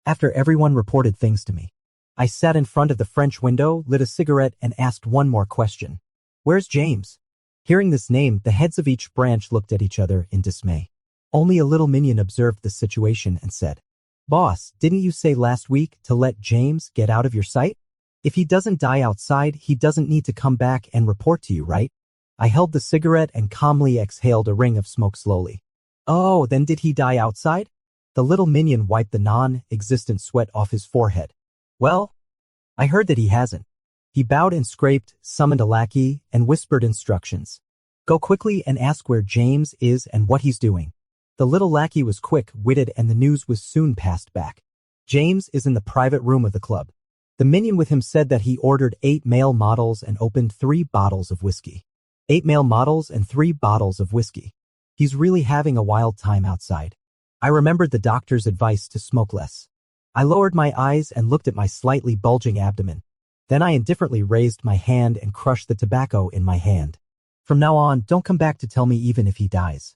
After everyone reported things to me, I sat in front of the French window, lit a cigarette, and asked one more question. Where's James? Hearing this name, the heads of each branch looked at each other in dismay. Only a little minion observed the situation and said, Boss, didn't you say last week to let James get out of your sight? If he doesn't die outside, he doesn't need to come back and report to you, right? I held the cigarette and calmly exhaled a ring of smoke slowly. Oh, then did he die outside? The little minion wiped the non-existent sweat off his forehead. Well, I heard that he hasn't. He bowed and scraped, summoned a lackey, and whispered instructions. Go quickly and ask where James is and what he's doing. The little lackey was quick-witted and the news was soon passed back. James is in the private room of the club. The minion with him said that he ordered 8 male models and opened 3 bottles of whiskey. 8 male models and 3 bottles of whiskey. He's really having a wild time outside. I remembered the doctor's advice to smoke less. I lowered my eyes and looked at my slightly bulging abdomen. Then I indifferently raised my hand and crushed the tobacco in my hand. From now on, don't come back to tell me even if he dies.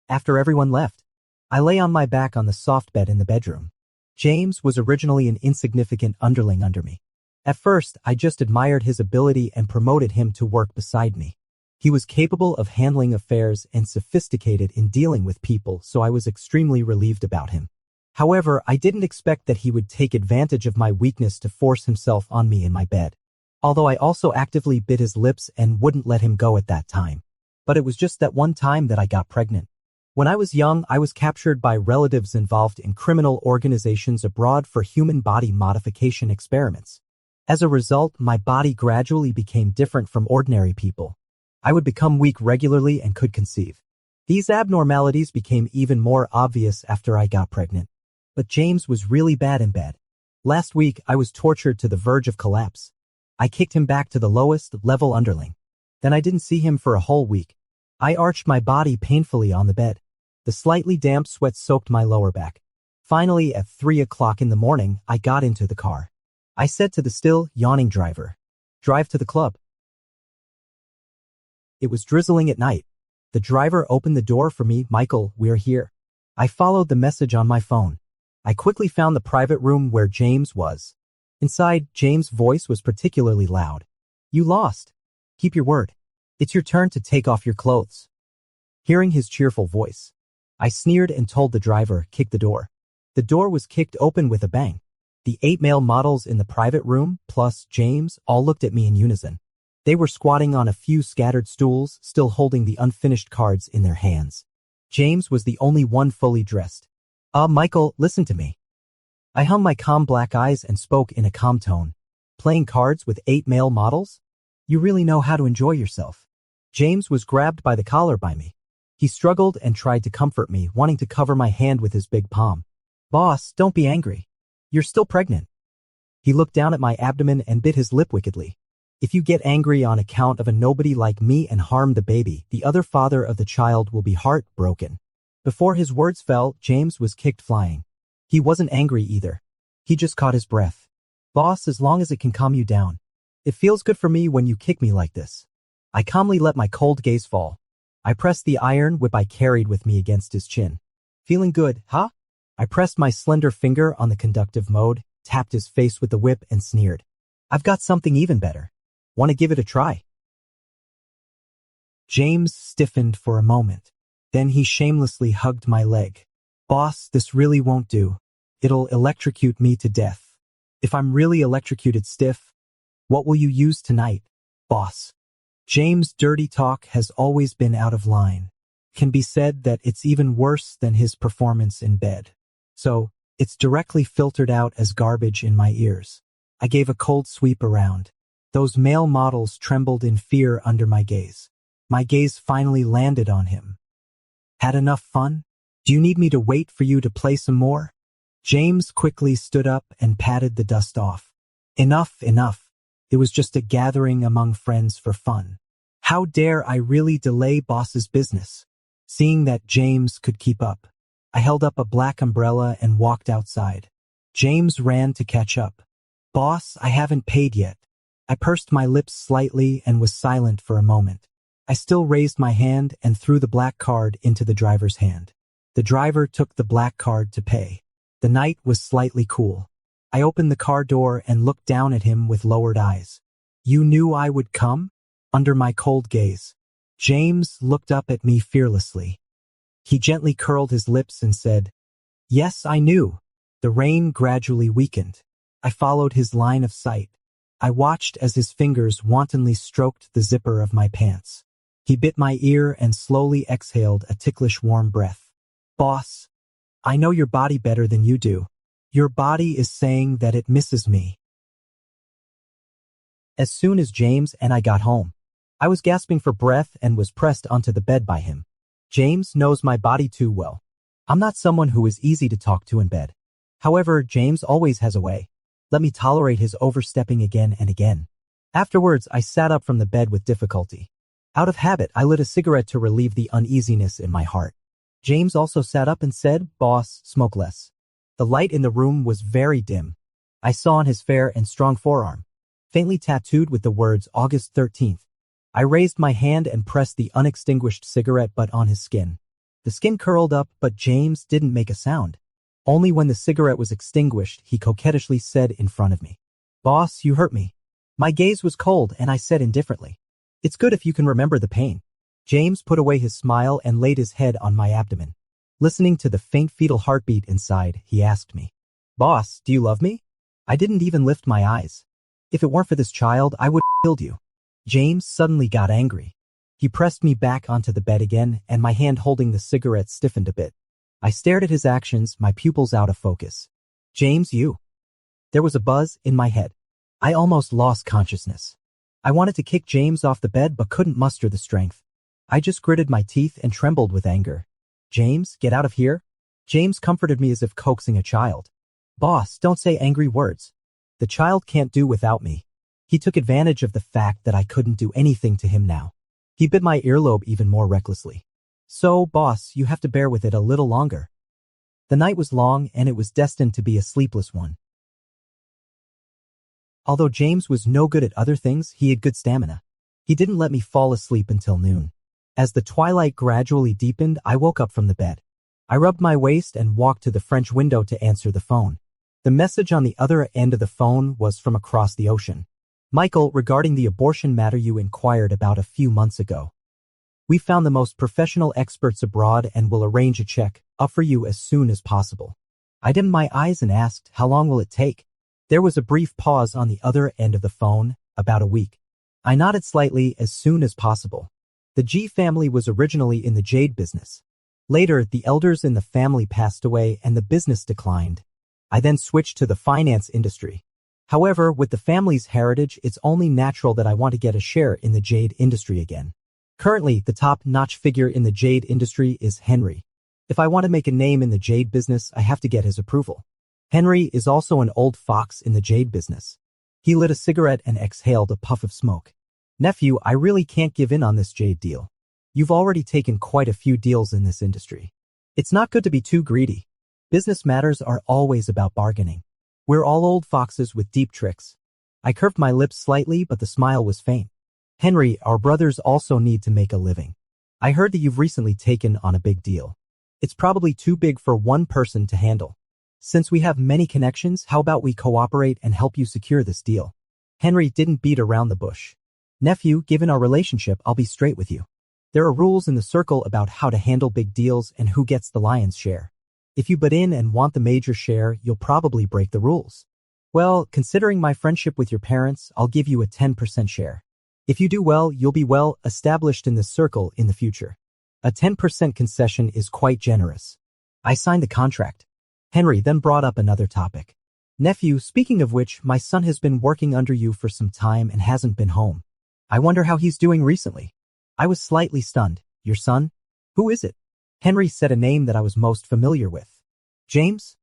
After everyone left, I lay on my back on the soft bed in the bedroom. James was originally an insignificant underling under me. At first, I just admired his ability and promoted him to work beside me. He was capable of handling affairs and sophisticated in dealing with people, so I was extremely relieved about him. However, I didn't expect that he would take advantage of my weakness to force himself on me in my bed. Although I also actively bit his lips and wouldn't let him go at that time. But it was just that one time that I got pregnant. When I was young, I was captured by relatives involved in criminal organizations abroad for human body modification experiments. As a result, my body gradually became different from ordinary people. I would become weak regularly and could conceive. These abnormalities became even more obvious after I got pregnant. But James was really bad in bed. Last week, I was tortured to the verge of collapse. I kicked him back to the lowest level underling. Then I didn't see him for a whole week. I arched my body painfully on the bed. The slightly damp sweat soaked my lower back. Finally, at 3 o'clock in the morning, I got into the car. I said to the still, yawning driver, "Drive to the club." It was drizzling at night. The driver opened the door for me. "Michael, we're here." I followed the message on my phone. I quickly found the private room where James was. Inside, James' voice was particularly loud. "You lost. Keep your word. It's your turn to take off your clothes." Hearing his cheerful voice, I sneered and told the driver, "Kick the door." The door was kicked open with a bang. The 8 male models in the private room, plus James, all looked at me in unison. They were squatting on a few scattered stools, still holding the unfinished cards in their hands. James was the only one fully dressed. Michael, listen to me." I hung my calm black eyes and spoke in a calm tone. "Playing cards with 8 male models? You really know how to enjoy yourself." James was grabbed by the collar by me. He struggled and tried to comfort me, wanting to cover my hand with his big palm. "Boss, don't be angry. You're still pregnant." He looked down at my abdomen and bit his lip wickedly. "If you get angry on account of a nobody like me and harm the baby, the other father of the child will be heartbroken." Before his words fell, James was kicked flying. He wasn't angry either. He just caught his breath. "Boss, as long as it can calm you down. It feels good for me when you kick me like this." I calmly let my cold gaze fall. I pressed the iron whip I carried with me against his chin. "Feeling good, huh?" I pressed my slender finger on the conductive mode, tapped his face with the whip, and sneered. "I've got something even better. Want to give it a try?" James stiffened for a moment. Then he shamelessly hugged my leg. "Boss, this really won't do. It'll electrocute me to death." "If I'm really electrocuted stiff, what will you use tonight, boss?" James' dirty talk has always been out of line. Can be said that it's even worse than his performance in bed. So, it's directly filtered out as garbage in my ears. I gave a cold sweep around. Those male models trembled in fear under my gaze. My gaze finally landed on him. "Had enough fun? Do you need me to wait for you to play some more?" James quickly stood up and patted the dust off. "Enough, enough. It was just a gathering among friends for fun. How dare I really delay boss's business?" Seeing that James could keep up, I held up a black umbrella and walked outside. James ran to catch up. "Boss, I haven't paid yet." I pursed my lips slightly and was silent for a moment. I still raised my hand and threw the black card into the driver's hand. The driver took the black card to pay. The night was slightly cool. I opened the car door and looked down at him with lowered eyes. "You knew I would come?" Under my cold gaze. James looked up at me fearlessly. He gently curled his lips and said, "Yes, I knew." The rain gradually weakened. I followed his line of sight. I watched as his fingers wantonly stroked the zipper of my pants. He bit my ear and slowly exhaled a ticklish warm breath. "Boss, I know your body better than you do. Your body is saying that it misses me." As soon as James and I got home, I was gasping for breath and was pressed onto the bed by him. James knows my body too well. I'm not someone who is easy to talk to in bed. However, James always has a way. Let me tolerate his overstepping again and again. Afterwards, I sat up from the bed with difficulty. Out of habit, I lit a cigarette to relieve the uneasiness in my heart. James also sat up and said, "Boss, smoke less." The light in the room was very dim. I saw on his fair and strong forearm, faintly tattooed with the words August 13th. I raised my hand and pressed the unextinguished cigarette butt on his skin. The skin curled up, but James didn't make a sound. Only when the cigarette was extinguished, he coquettishly said in front of me, "Boss, you hurt me." My gaze was cold and I said indifferently, "It's good if you can remember the pain." James put away his smile and laid his head on my abdomen. Listening to the faint fetal heartbeat inside, he asked me, "Boss, do you love me?" I didn't even lift my eyes. "If it weren't for this child, I would have killed you." James suddenly got angry. He pressed me back onto the bed again, and my hand holding the cigarette stiffened a bit. I stared at his actions, my pupils out of focus. "James, you." There was a buzz in my head. I almost lost consciousness. I wanted to kick James off the bed but couldn't muster the strength. I just gritted my teeth and trembled with anger. "James, get out of here." James comforted me as if coaxing a child. "Boss, don't say angry words. The child can't do without me." He took advantage of the fact that I couldn't do anything to him now. He bit my earlobe even more recklessly. "So, boss, you have to bear with it a little longer." The night was long and it was destined to be a sleepless one. Although James was no good at other things, he had good stamina. He didn't let me fall asleep until noon. As the twilight gradually deepened, I woke up from the bed. I rubbed my waist and walked to the French window to answer the phone. The message on the other end of the phone was from across the ocean. "Michael, regarding the abortion matter you inquired about a few months ago. We found the most professional experts abroad and will arrange a check up for you as soon as possible." I dimmed my eyes and asked, "How long will it take?" There was a brief pause on the other end of the phone, "About a week." I nodded slightly. "As soon as possible." The G family was originally in the jade business. Later, the elders in the family passed away and the business declined. I then switched to the finance industry. However, with the family's heritage, it's only natural that I want to get a share in the jade industry again. Currently, the top-notch figure in the jade industry is Henry. If I want to make a name in the jade business, I have to get his approval. Henry is also an old fox in the jade business. He lit a cigarette and exhaled a puff of smoke. "Nephew, I really can't give in on this jade deal. You've already taken quite a few deals in this industry. It's not good to be too greedy. Business matters are always about bargaining. We're all old foxes with deep tricks." I curved my lips slightly, but the smile was faint. "Henry, our brothers also need to make a living. I heard that you've recently taken on a big deal. It's probably too big for one person to handle. Since we have many connections, how about we cooperate and help you secure this deal?" Henry didn't beat around the bush. "Nephew, given our relationship, I'll be straight with you. There are rules in the circle about how to handle big deals and who gets the lion's share. If you butt in and want the major share, you'll probably break the rules. Well, considering my friendship with your parents, I'll give you a 10% share. If you do well, you'll be well established in this circle in the future. A 10% concession is quite generous." I signed the contract. Henry then brought up another topic. "Nephew, speaking of which, my son has been working under you for some time and hasn't been home. I wonder how he's doing recently." I was slightly stunned. "Your son? Who is it?" Henry said a name that I was most familiar with. "James?"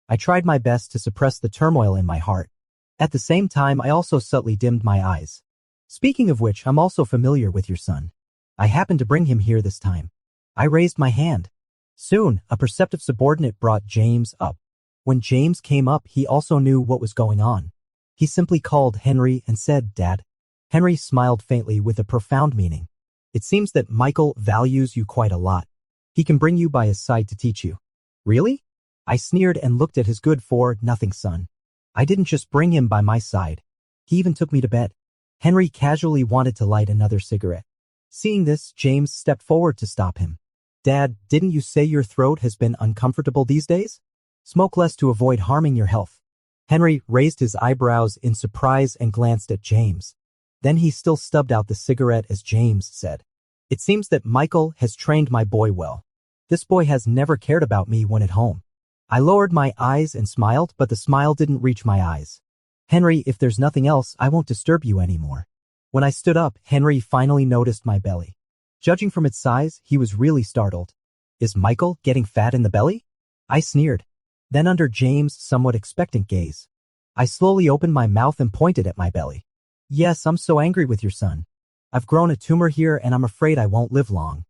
I tried my best to suppress the turmoil in my heart. At the same time, I also subtly dimmed my eyes. "Speaking of which, I'm also familiar with your son. I happened to bring him here this time." I raised my hand. Soon, a perceptive subordinate brought James up. When James came up, he also knew what was going on. He simply called Henry and said, "Dad." Henry smiled faintly with a profound meaning. "It seems that Michael values you quite a lot. He can bring you by his side to teach you." "Really?" I sneered and looked at his good-for-nothing son. I didn't just bring him by my side. He even took me to bed. Henry casually wanted to light another cigarette. Seeing this, James stepped forward to stop him. Dad, didn't you say your throat has been uncomfortable these days? Smoke less to avoid harming your health. Henry raised his eyebrows in surprise and glanced at James. Then he still stubbed out the cigarette as James said, "It seems that Michael has trained my boy well. This boy has never cared about me when at home." I lowered my eyes and smiled, but the smile didn't reach my eyes. "Henry, if there's nothing else, I won't disturb you anymore." When I stood up, Henry finally noticed my belly. Judging from its size, he was really startled. "Is Michael getting fat in the belly?" I sneered. Then under James' somewhat expectant gaze, I slowly opened my mouth and pointed at my belly. "Yes, I'm so angry with your son. I've grown a tumor here and I'm afraid I won't live long."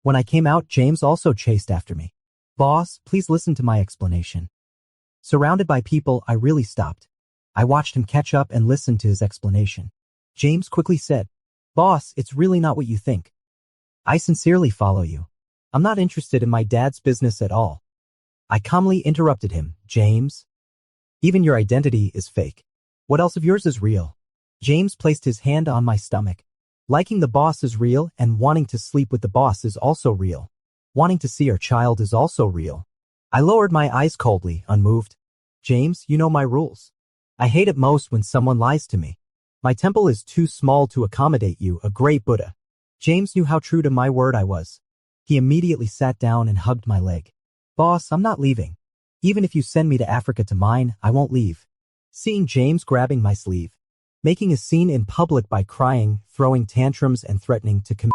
When I came out, James also chased after me. "Boss, please listen to my explanation." Surrounded by people, I really stopped. I watched him catch up and listened to his explanation. James quickly said, "Boss, it's really not what you think. I sincerely follow you. I'm not interested in my dad's business at all." I calmly interrupted him. "James, even your identity is fake. What else of yours is real?" James placed his hand on my stomach. "Liking the boss is real, and wanting to sleep with the boss is also real. Wanting to see our child is also real." I lowered my eyes coldly, unmoved. "James, you know my rules. I hate it most when someone lies to me. My temple is too small to accommodate you, a great Buddha." James knew how true to my word I was. He immediately sat down and hugged my leg. "Boss, I'm not leaving. Even if you send me to Africa to mine, I won't leave." Seeing James grabbing my sleeve, making a scene in public by crying, throwing tantrums and threatening to commit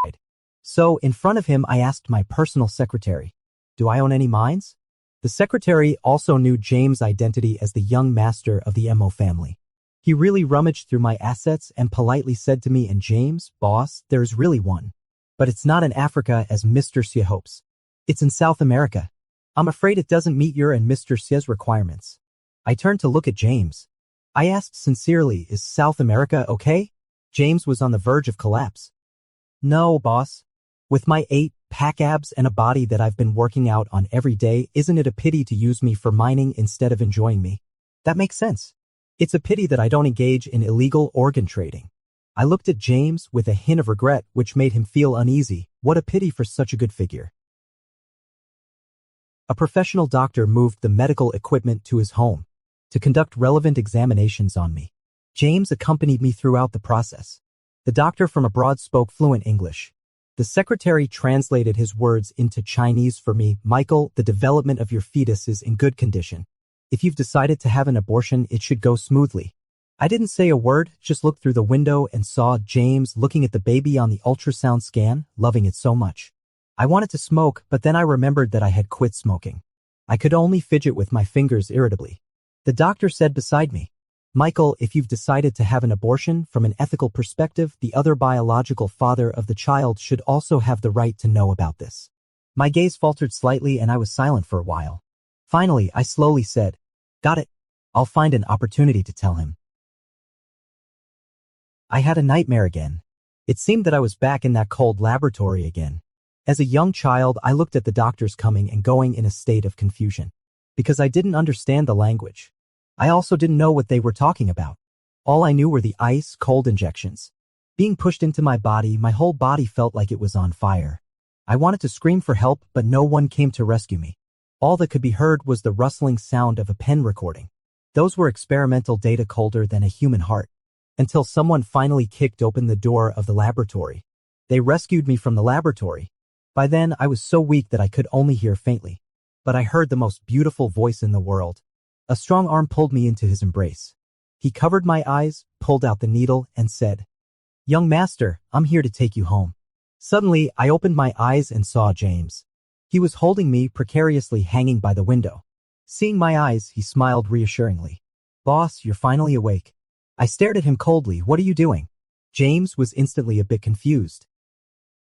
suicide. So, in front of him, I asked my personal secretary, "Do I own any mines?" The secretary also knew James' identity as the young master of the MO family. He really rummaged through my assets and politely said to me and James, "Boss, there is really one. But it's not in Africa as Mr. Xie hopes. It's in South America. I'm afraid it doesn't meet your and Mr. Xie's requirements." I turned to look at James. I asked sincerely, "Is South America okay?" James was on the verge of collapse. "No, boss. With my 8-pack abs and a body that I've been working out on every day, isn't it a pity to use me for mining instead of enjoying me? That makes sense. It's a pity that I don't engage in illegal organ trading." I looked at James with a hint of regret, which made him feel uneasy. What a pity for such a good figure. A professional doctor moved the medical equipment to his home to conduct relevant examinations on me. James accompanied me throughout the process. The doctor from abroad spoke fluent English. The secretary translated his words into Chinese for me. "Michael, the development of your fetus is in good condition. If you've decided to have an abortion, it should go smoothly." I didn't say a word, just looked through the window and saw James looking at the baby on the ultrasound scan, loving it so much. I wanted to smoke, but then I remembered that I had quit smoking. I could only fidget with my fingers irritably. The doctor said beside me, "Michael, if you've decided to have an abortion, from an ethical perspective, the other biological father of the child should also have the right to know about this." My gaze faltered slightly and I was silent for a while. Finally, I slowly said, "Got it. I'll find an opportunity to tell him." I had a nightmare again. It seemed that I was back in that cold laboratory again. As a young child, I looked at the doctors coming and going in a state of confusion. Because I didn't understand the language. I also didn't know what they were talking about. All I knew were the ice-cold injections. Being pushed into my body, my whole body felt like it was on fire. I wanted to scream for help, but no one came to rescue me. All that could be heard was the rustling sound of a pen recording. Those were experimental data colder than a human heart. Until someone finally kicked open the door of the laboratory. They rescued me from the laboratory. By then, I was so weak that I could only hear faintly. But I heard the most beautiful voice in the world. A strong arm pulled me into his embrace. He covered my eyes, pulled out the needle, and said, "Young master, I'm here to take you home." Suddenly, I opened my eyes and saw James. He was holding me, precariously hanging by the window. Seeing my eyes, he smiled reassuringly. "Boss, you're finally awake." I stared at him coldly. "What are you doing?" James was instantly a bit confused.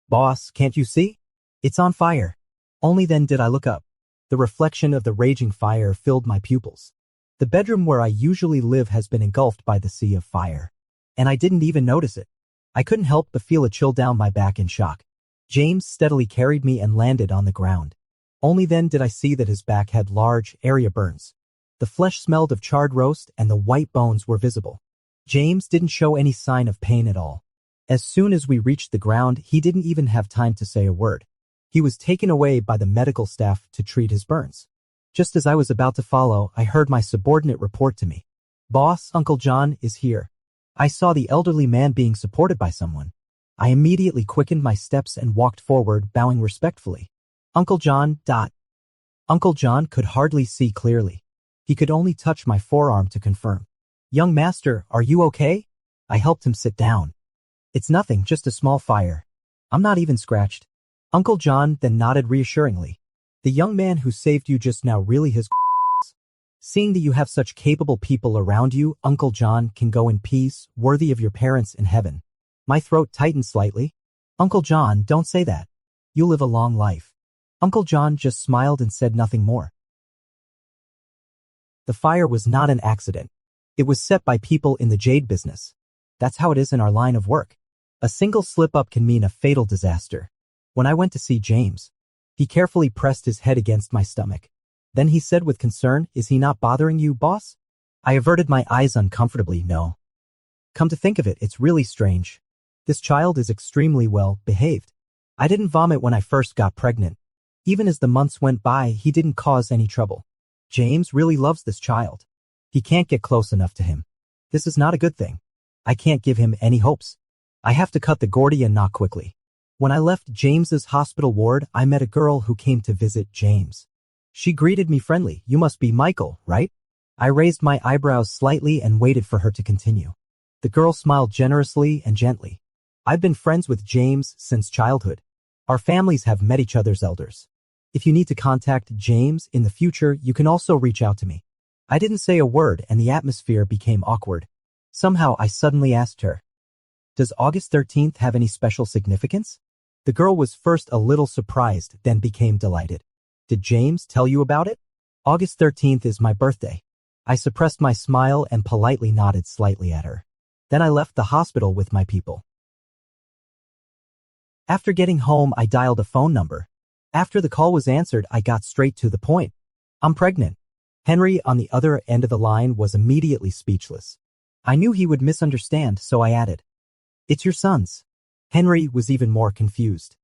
"Boss, can't you see? It's on fire." Only then did I look up. The reflection of the raging fire filled my pupils. The bedroom where I usually live has been engulfed by the sea of fire. And I didn't even notice it. I couldn't help but feel a chill down my back in shock. James steadily carried me and landed on the ground. Only then did I see that his back had large, area burns. The flesh smelled of charred roast and the white bones were visible. James didn't show any sign of pain at all. As soon as we reached the ground, he didn't even have time to say a word. He was taken away by the medical staff to treat his burns. Just as I was about to follow, I heard my subordinate report to me. "Boss, Uncle John is here." I saw the elderly man being supported by someone. I immediately quickened my steps and walked forward, bowing respectfully. Uncle John. Uncle John could hardly see clearly. He could only touch my forearm to confirm. "Young master, are you okay?" I helped him sit down. "It's nothing, just a small fire. I'm not even scratched." Uncle John then nodded reassuringly. "The young man who saved you just now really has Seeing that you have such capable people around you, Uncle John can go in peace, worthy of your parents in heaven." My throat tightened slightly. "Uncle John, don't say that. You'll live a long life." Uncle John just smiled and said nothing more. The fire was not an accident. It was set by people in the jade business. That's how it is in our line of work. A single slip-up can mean a fatal disaster. When I went to see James, he carefully pressed his head against my stomach. Then he said with concern, "Is he not bothering you, boss?" I averted my eyes uncomfortably. "No. Come to think of it, it's really strange. This child is extremely well behaved. I didn't vomit when I first got pregnant. Even as the months went by, he didn't cause any trouble. James really loves this child. He can't get close enough to him. This is not a good thing. I can't give him any hopes. I have to cut the Gordian knot quickly." When I left James's hospital ward, I met a girl who came to visit James. She greeted me friendly. "You must be Michael, right?" I raised my eyebrows slightly and waited for her to continue. The girl smiled generously and gently. "I've been friends with James since childhood. Our families have met each other's elders. If you need to contact James in the future, you can also reach out to me." I didn't say a word and the atmosphere became awkward. Somehow I suddenly asked her, "Does August 13th have any special significance?" The girl was first a little surprised, then became delighted. "Did James tell you about it?" "August 13th is my birthday." I suppressed my smile and politely nodded slightly at her. Then I left the hospital with my people. After getting home, I dialed a phone number. After the call was answered, I got straight to the point. "I'm pregnant." Henry on the other end of the line was immediately speechless. I knew he would misunderstand, so I added, "It's your son's." Henry was even more confused.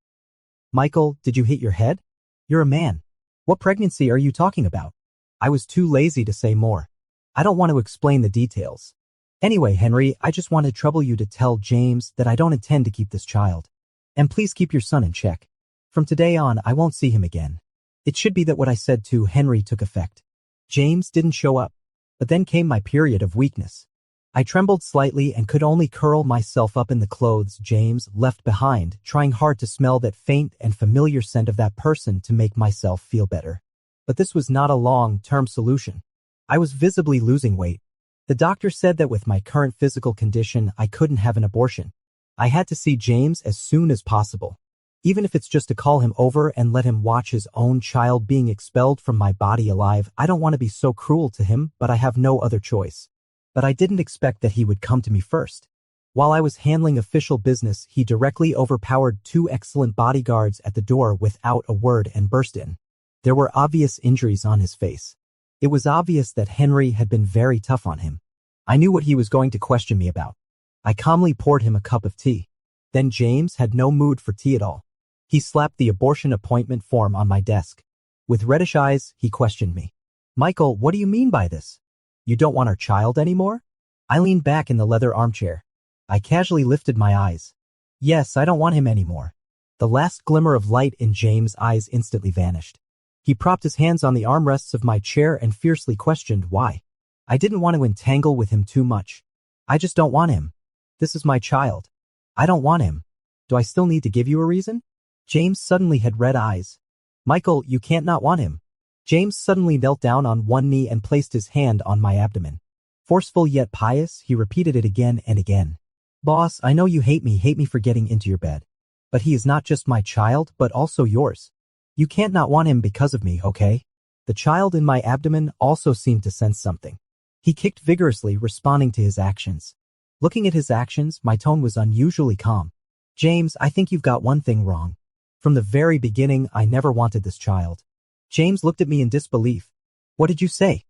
"Michael, did you hit your head? You're a man. What pregnancy are you talking about?" I was too lazy to say more. I don't want to explain the details. "Anyway, Henry, I just wanted to trouble you to tell James that I don't intend to keep this child. And please keep your son in check. From today on, I won't see him again." It should be that what I said to Henry took effect. James didn't show up. But then came my period of weakness. I trembled slightly and could only curl myself up in the clothes James left behind, trying hard to smell that faint and familiar scent of that person to make myself feel better. But this was not a long-term solution. I was visibly losing weight. The doctor said that with my current physical condition, I couldn't have an abortion. I had to see James as soon as possible. Even if it's just to call him over and let him watch his own child being expelled from my body alive. I don't want to be so cruel to him, but I have no other choice. But I didn't expect that he would come to me first. While I was handling official business, he directly overpowered 2 excellent bodyguards at the door without a word and burst in. There were obvious injuries on his face. It was obvious that Henry had been very tough on him. I knew what he was going to question me about. I calmly poured him a cup of tea. Then James had no mood for tea at all. He slapped the abortion appointment form on my desk. With reddish eyes, he questioned me. "Michael, what do you mean by this? You don't want our child anymore?" I leaned back in the leather armchair. I casually lifted my eyes. "Yes, I don't want him anymore." The last glimmer of light in James' eyes instantly vanished. He propped his hands on the armrests of my chair and fiercely questioned why. I didn't want to entangle with him too much. "I just don't want him. This is my child. I don't want him. Do I still need to give you a reason?" James suddenly had red eyes. "Michael, you can't not want him." James suddenly knelt down on one knee and placed his hand on my abdomen. Forceful yet pious, he repeated it again and again. "Boss, I know you hate me for getting into your bed. But he is not just my child, but also yours. You can't not want him because of me, okay?" The child in my abdomen also seemed to sense something. He kicked vigorously, responding to his actions. Looking at his actions, my tone was unusually calm. "James, I think you've got one thing wrong. From the very beginning, I never wanted this child. James looked at me in disbelief. What did you say?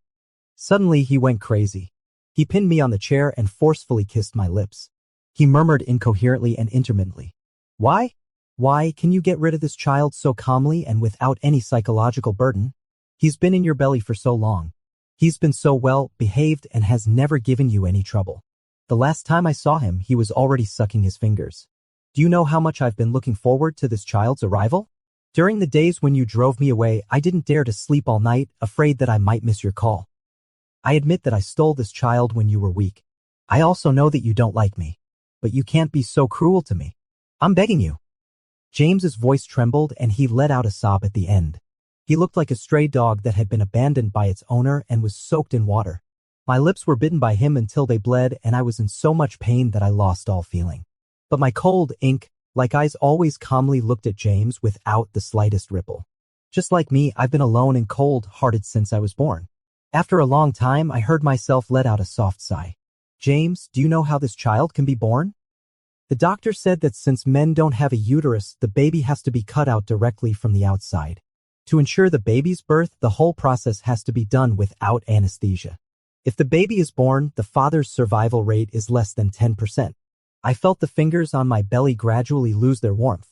Suddenly he went crazy. He pinned me on the chair and forcefully kissed my lips. He murmured incoherently and intermittently. Why? Why can you get rid of this child so calmly and without any psychological burden? He's been in your belly for so long. He's been so well behaved and has never given you any trouble. The last time I saw him, he was already sucking his fingers. Do you know how much I've been looking forward to this child's arrival? During the days when you drove me away, I didn't dare to sleep all night, afraid that I might miss your call. I admit that I stole this child when you were weak. I also know that you don't like me. But you can't be so cruel to me. I'm begging you. James's voice trembled and he let out a sob at the end. He looked like a stray dog that had been abandoned by its owner and was soaked in water. My lips were bitten by him until they bled and I was in so much pain that I lost all feeling. But my cold, ink-like eyes always calmly looked at James without the slightest ripple. Just like me, I've been alone and cold-hearted since I was born. After a long time, I heard myself let out a soft sigh. James, do you know how this child can be born? The doctor said that since men don't have a uterus, the baby has to be cut out directly from the outside. To ensure the baby's birth, the whole process has to be done without anesthesia. If the baby is born, the father's survival rate is less than 10%. I felt the fingers on my belly gradually lose their warmth.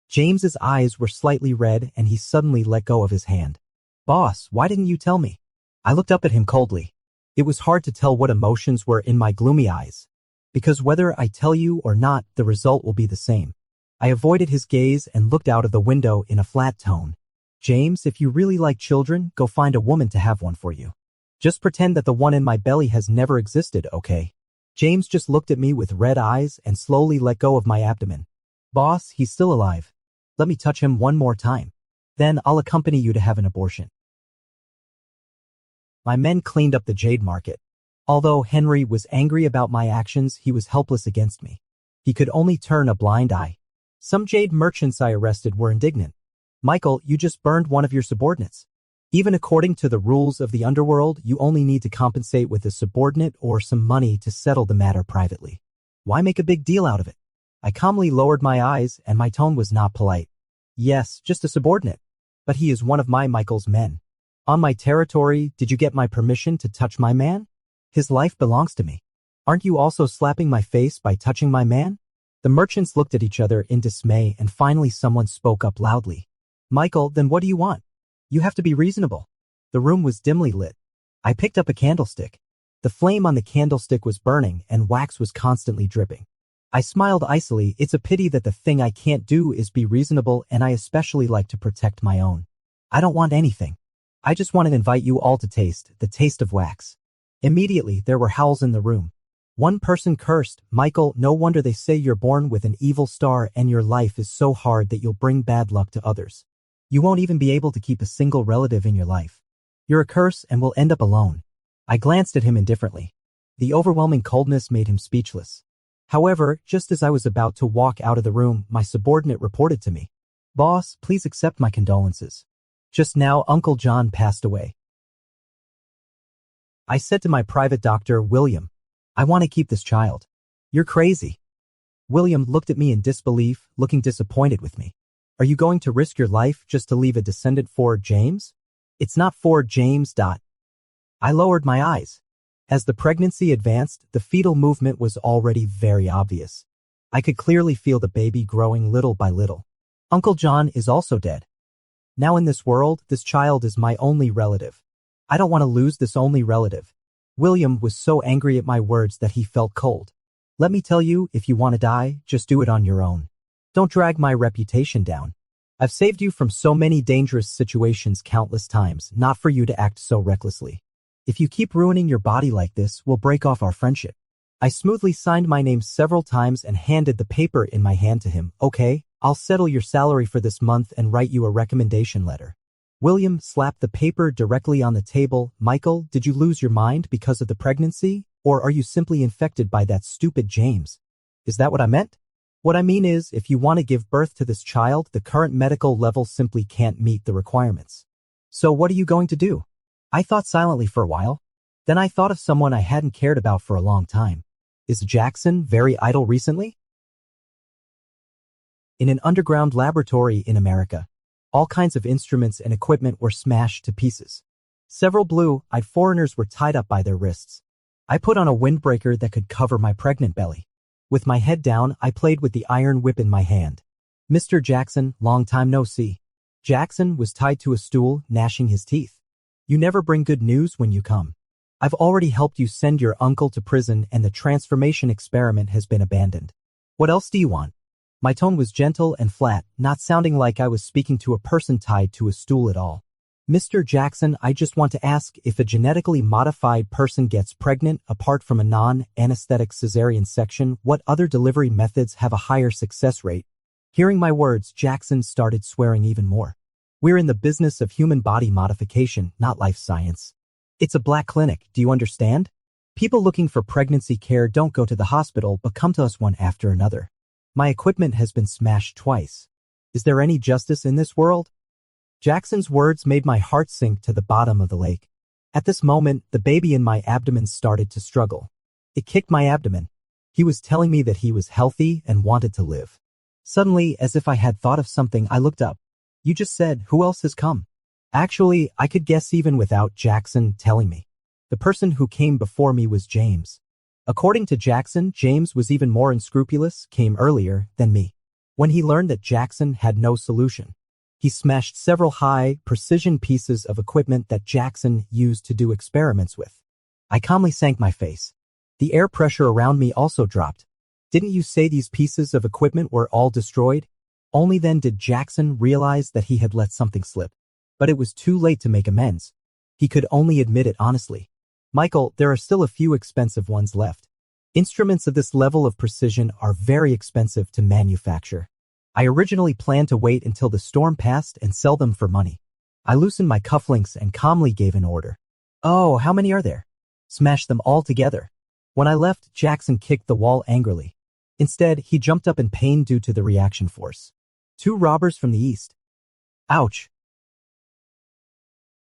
James's eyes were slightly red and he suddenly let go of his hand. Boss, why didn't you tell me? I looked up at him coldly. It was hard to tell what emotions were in my gloomy eyes. Because whether I tell you or not, the result will be the same. I avoided his gaze and looked out of the window in a flat tone. James, if you really like children, go find a woman to have one for you. Just pretend that the one in my belly has never existed, okay? James just looked at me with red eyes and slowly let go of my abdomen. Boss, he's still alive. Let me touch him one more time. Then I'll accompany you to have an abortion. My men cleaned up the jade market. Although Henry was angry about my actions, he was helpless against me. He could only turn a blind eye. Some jade merchants I arrested were indignant. Michael, you just burned one of your subordinates. Even according to the rules of the underworld, you only need to compensate with a subordinate or some money to settle the matter privately. Why make a big deal out of it? I calmly lowered my eyes and my tone was not polite. Yes, just a subordinate. But he is one of Michael's men. On my territory, did you get my permission to touch my man? His life belongs to me. Aren't you also slapping my face by touching my man? The merchants looked at each other in dismay and finally someone spoke up loudly. Michael, then what do you want? You have to be reasonable. The room was dimly lit. I picked up a candlestick. The flame on the candlestick was burning and wax was constantly dripping. I smiled icily. It's a pity that the thing I can't do is be reasonable, and I especially like to protect my own. I don't want anything. I just want to invite you all to taste the taste of wax. Immediately, there were howls in the room. One person cursed, Michael, no wonder they say you're born with an evil star and your life is so hard that you'll bring bad luck to others. You won't even be able to keep a single relative in your life. You're a curse and will end up alone. I glanced at him indifferently. The overwhelming coldness made him speechless. However, just as I was about to walk out of the room, my subordinate reported to me. Boss, please accept my condolences. Just now, Uncle John passed away. I said to my private doctor, William, I want to keep this child. You're crazy. William looked at me in disbelief, looking disappointed with me. Are you going to risk your life just to leave a descendant for James? It's not for James. I lowered my eyes. As the pregnancy advanced, the fetal movement was already very obvious. I could clearly feel the baby growing little by little. Uncle John is also dead. Now in this world, this child is my only relative. I don't want to lose this only relative. William was so angry at my words that he felt cold. Let me tell you, if you want to die, just do it on your own. Don't drag my reputation down. I've saved you from so many dangerous situations countless times, not for you to act so recklessly. If you keep ruining your body like this, we'll break off our friendship. I smoothly signed my name several times and handed the paper in my hand to him. Okay, I'll settle your salary for this month and write you a recommendation letter. William slapped the paper directly on the table. Michael, did you lose your mind because of the pregnancy? Or are you simply infected by that stupid James? Is that what I meant? What I mean is, if you want to give birth to this child, the current medical level simply can't meet the requirements. So what are you going to do? I thought silently for a while. Then I thought of someone I hadn't cared about for a long time. Is Jackson very idle recently? In an underground laboratory in America, All kinds of instruments and equipment were smashed to pieces. Several blue-eyed foreigners were tied up by their wrists. I put on a windbreaker that could cover my pregnant belly. With my head down, I played with the iron whip in my hand. Mr. Jackson, long time no see. Jackson was tied to a stool, gnashing his teeth. You never bring good news when you come. I've already helped you send your uncle to prison and the transformation experiment has been abandoned. What else do you want? My tone was gentle and flat, not sounding like I was speaking to a person tied to a stool at all. Mr. Jackson, I just want to ask if a genetically modified person gets pregnant apart from a non-anesthetic cesarean section, what other delivery methods have a higher success rate? Hearing my words, Jackson started swearing even more. We're in the business of human body modification, not life science. It's a black clinic, do you understand? People looking for pregnancy care don't go to the hospital but come to us one after another. My equipment has been smashed twice. Is there any justice in this world? Jackson's words made my heart sink to the bottom of the lake. At this moment, the baby in my abdomen started to struggle. It kicked my abdomen. He was telling me that he was healthy and wanted to live. Suddenly, as if I had thought of something, I looked up. You just said, who else has come? Actually, I could guess even without Jackson telling me. The person who came before me was James. According to Jackson, James was even more unscrupulous, came earlier than me. When he learned that Jackson had no solution, he smashed several high-precision pieces of equipment that Jackson used to do experiments with. I calmly sank my face. The air pressure around me also dropped. Didn't you say these pieces of equipment were all destroyed? Only then did Jackson realize that he had let something slip. But it was too late to make amends. He could only admit it honestly. Michael, there are still a few expensive ones left. Instruments of this level of precision are very expensive to manufacture. I originally planned to wait until the storm passed and sell them for money. I loosened my cufflinks and calmly gave an order. Oh, how many are there? Smash them all together. When I left, Jackson kicked the wall angrily. Instead, he jumped up in pain due to the reaction force. 2 robbers from the east. Ouch.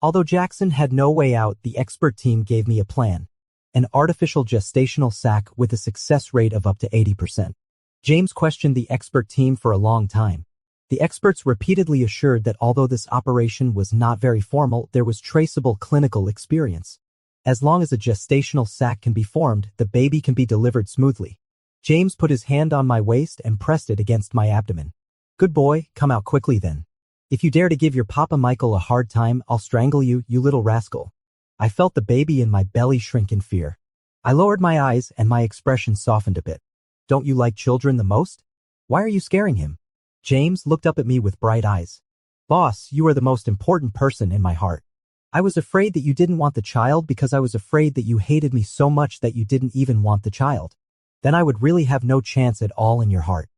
Although Jackson had no way out, the expert team gave me a plan. An artificial gestational sac with a success rate of up to 80%. James questioned the expert team for a long time. The experts repeatedly assured that although this operation was not very formal, there was traceable clinical experience. As long as a gestational sac can be formed, the baby can be delivered smoothly. James put his hand on my waist and pressed it against my abdomen. Good boy, come out quickly then. If you dare to give your papa Michael a hard time, I'll strangle you, you little rascal. I felt the baby in my belly shrink in fear. I lowered my eyes and my expression softened a bit. Don't you like children the most? Why are you scaring him? James looked up at me with bright eyes. Boss, you are the most important person in my heart. I was afraid that you didn't want the child because I was afraid that you hated me so much that you didn't even want the child. Then I would really have no chance at all in your heart.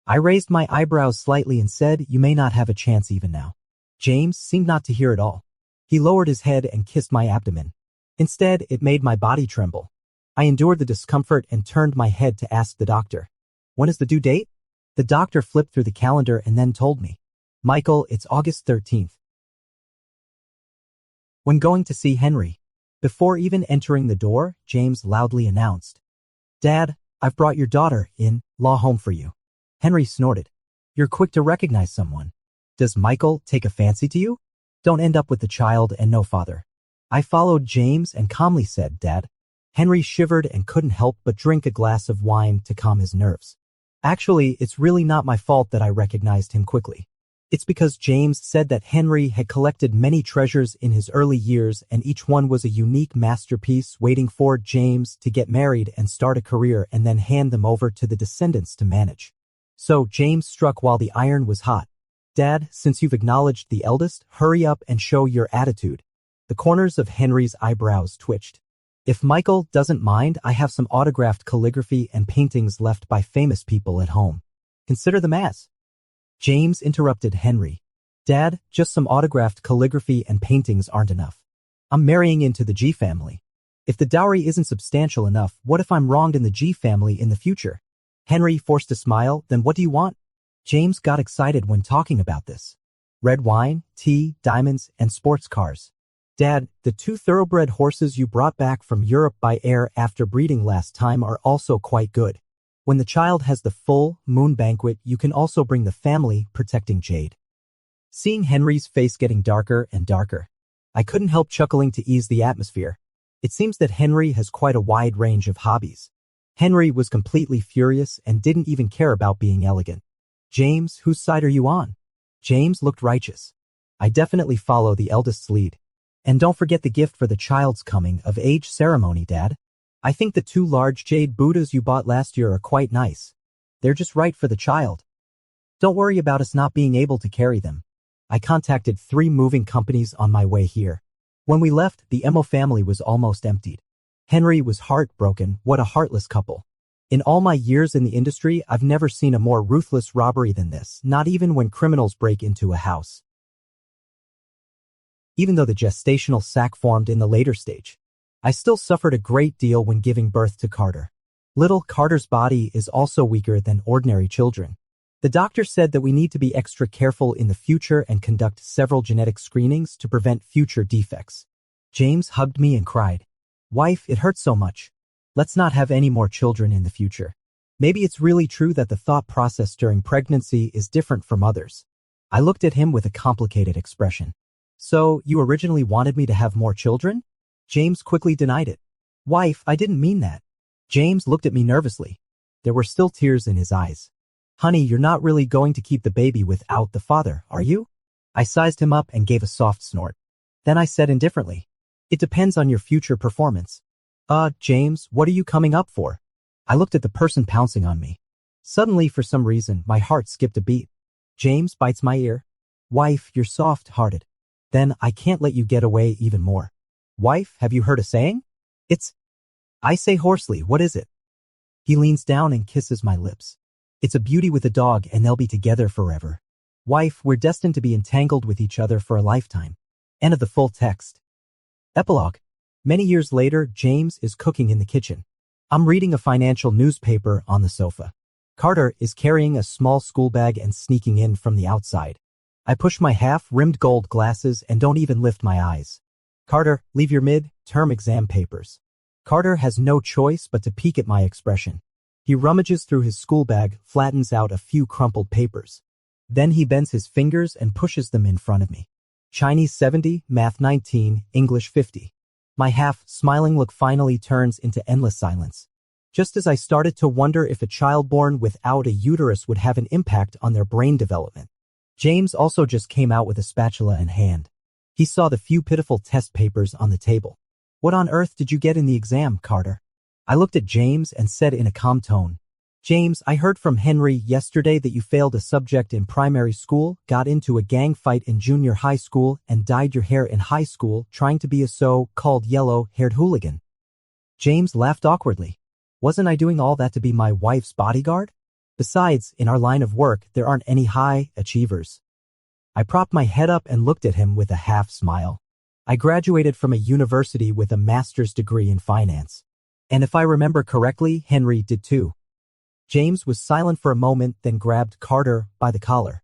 I raised my eyebrows slightly and said, you may not have a chance even now. James seemed not to hear it all. He lowered his head and kissed my abdomen. Instead, it made my body tremble. I endured the discomfort and turned my head to ask the doctor. When is the due date? The doctor flipped through the calendar and then told me. Michael, it's August 13th. When going to see Henry. Before even entering the door, James loudly announced. Dad, I've brought your daughter-in-law home for you. Henry snorted. You're quick to recognize someone. Does Michael take a fancy to you? Don't end up with the child and no father. I followed James and calmly said, Dad. Henry shivered and couldn't help but drink a glass of wine to calm his nerves. Actually, it's really not my fault that I recognized him quickly. It's because James said that Henry had collected many treasures in his early years and each one was a unique masterpiece waiting for James to get married and start a career and then hand them over to the descendants to manage. So James struck while the iron was hot. Dad, since you've acknowledged the eldest, hurry up and show your attitude. The corners of Henry's eyebrows twitched. If Michael doesn't mind, I have some autographed calligraphy and paintings left by famous people at home. Consider them as. James interrupted Henry. Dad, just some autographed calligraphy and paintings aren't enough. I'm marrying into the G family. If the dowry isn't substantial enough, what if I'm wronged in the G family in the future? Henry forced a smile, then what do you want? James got excited when talking about this. Red wine, tea, diamonds, and sports cars. Dad, the 2 thoroughbred horses you brought back from Europe by air after breeding last time are also quite good. When the child has the full moon banquet, you can also bring the family protecting jade. Seeing Henry's face getting darker and darker, I couldn't help chuckling to ease the atmosphere. It seems that Henry has quite a wide range of hobbies. Henry was completely furious and didn't even care about being elegant. James, whose side are you on? James looked righteous. I definitely follow the eldest's lead. And don't forget the gift for the child's coming of age ceremony, Dad. I think the 2 large jade Buddhas you bought last year are quite nice. They're just right for the child. Don't worry about us not being able to carry them. I contacted 3 moving companies on my way here. When we left, the Emo family was almost emptied. Henry was heartbroken. What a heartless couple. In all my years in the industry, I've never seen a more ruthless robbery than this, not even when criminals break into a house. Even though the gestational sac formed in the later stage, I still suffered a great deal when giving birth to Carter. Little Carter's body is also weaker than ordinary children. The doctor said that we need to be extra careful in the future and conduct several genetic screenings to prevent future defects. James hugged me and cried, "Wife, it hurts so much. Let's not have any more children in the future." Maybe it's really true that the thought process during pregnancy is different from others. I looked at him with a complicated expression. "So, you originally wanted me to have more children?" James quickly denied it. "Wife, I didn't mean that." James looked at me nervously. There were still tears in his eyes. "Honey, you're not really going to keep the baby without the father, are you?" I sized him up and gave a soft snort. Then I said indifferently, "It depends on your future performance." James, what are you coming up for?" I looked at the person pouncing on me. Suddenly, for some reason, my heart skipped a beat. James bites my ear. "Wife, you're soft-hearted. Then I can't let you get away even more." "Wife, have you heard a saying?" I say hoarsely, "What is it?" He leans down and kisses my lips. "It's a beauty with a dog and they'll be together forever." "Wife, we're destined to be entangled with each other for a lifetime." End of the full text. Epilogue. Many years later, James is cooking in the kitchen. I'm reading a financial newspaper on the sofa. Carter is carrying a small school bag and sneaking in from the outside. I push my half-rimmed gold glasses and don't even lift my eyes. "Carter, leave your mid-term exam papers." Carter has no choice but to peek at my expression. He rummages through his school bag, flattens out a few crumpled papers. Then he bends his fingers and pushes them in front of me. Chinese 70, Math 19, English 50. My half-smiling look finally turns into endless silence. Just as I started to wonder if a child born without a uterus would have an impact on their brain development. James also just came out with a spatula in hand. He saw the few pitiful test papers on the table. "What on earth did you get in the exam, Carter?" I looked at James and said in a calm tone, "James, I heard from Henry yesterday that you failed a subject in primary school, got into a gang fight in junior high school, and dyed your hair in high school trying to be a so-called yellow-haired hooligan." James laughed awkwardly. "Wasn't I doing all that to be my wife's bodyguard? Besides, in our line of work, there aren't any high achievers." I propped my head up and looked at him with a half-smile. I graduated from a university with a master's degree in finance. And if I remember correctly, Henry did too. James was silent for a moment, then grabbed Carter by the collar.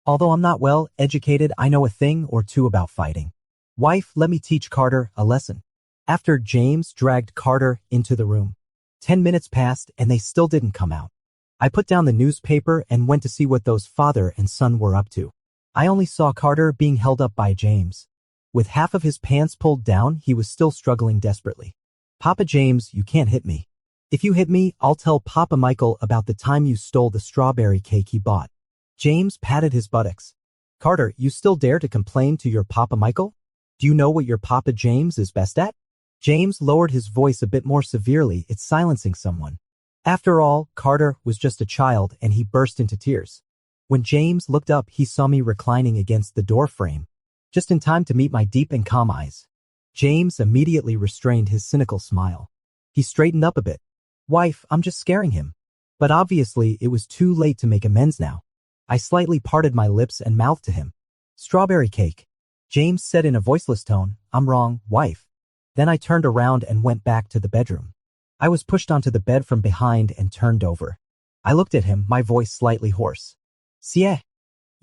"Although I'm not well educated, I know a thing or two about fighting. Wife, let me teach Carter a lesson." After James dragged Carter into the room. 10 minutes passed and they still didn't come out. I put down the newspaper and went to see what those father and son were up to. I only saw Carter being held up by James. With half of his pants pulled down, he was still struggling desperately. "Papa James, you can't hit me. If you hit me, I'll tell Papa Michael about the time you stole the strawberry cake he bought." James patted his buttocks. "Carter, you still dare to complain to your Papa Michael? Do you know what your Papa James is best at?" James lowered his voice a bit more severely. It's silencing someone. After all, Carter was just a child and he burst into tears. When James looked up, he saw me reclining against the door frame, just in time to meet my deep and calm eyes. James immediately restrained his cynical smile. He straightened up a bit. "Wife, I'm just scaring him." But obviously, it was too late to make amends now. I slightly parted my lips and mouthed to him, "Strawberry cake." James said in a voiceless tone, "I'm wrong, wife." Then I turned around and went back to the bedroom. I was pushed onto the bed from behind and turned over. I looked at him, my voice slightly hoarse. "Sie,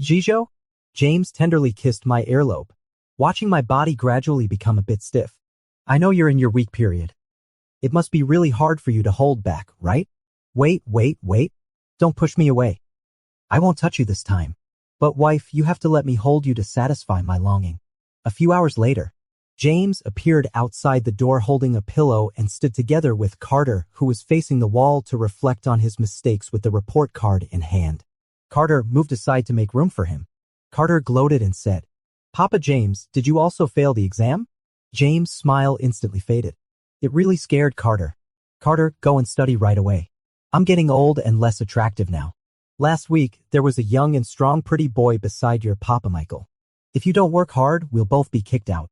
Gijo?" James tenderly kissed my earlobe, watching my body gradually become a bit stiff. "I know you're in your weak period. It must be really hard for you to hold back, right? Wait. Don't push me away. I won't touch you this time." But wife, you have to let me hold you to satisfy my longing. A few hours later, James appeared outside the door holding a pillow and stood together with Carter, who was facing the wall to reflect on his mistakes with the report card in hand. Carter moved aside to make room for him. Carter gloated and said, "Papa James, did you also fail the exam?" James' smile instantly faded. It really scared Carter. "Carter, go and study right away. I'm getting old and less attractive now. Last week, there was a young and strong pretty boy beside your papa Michael. If you don't work hard, we'll both be kicked out."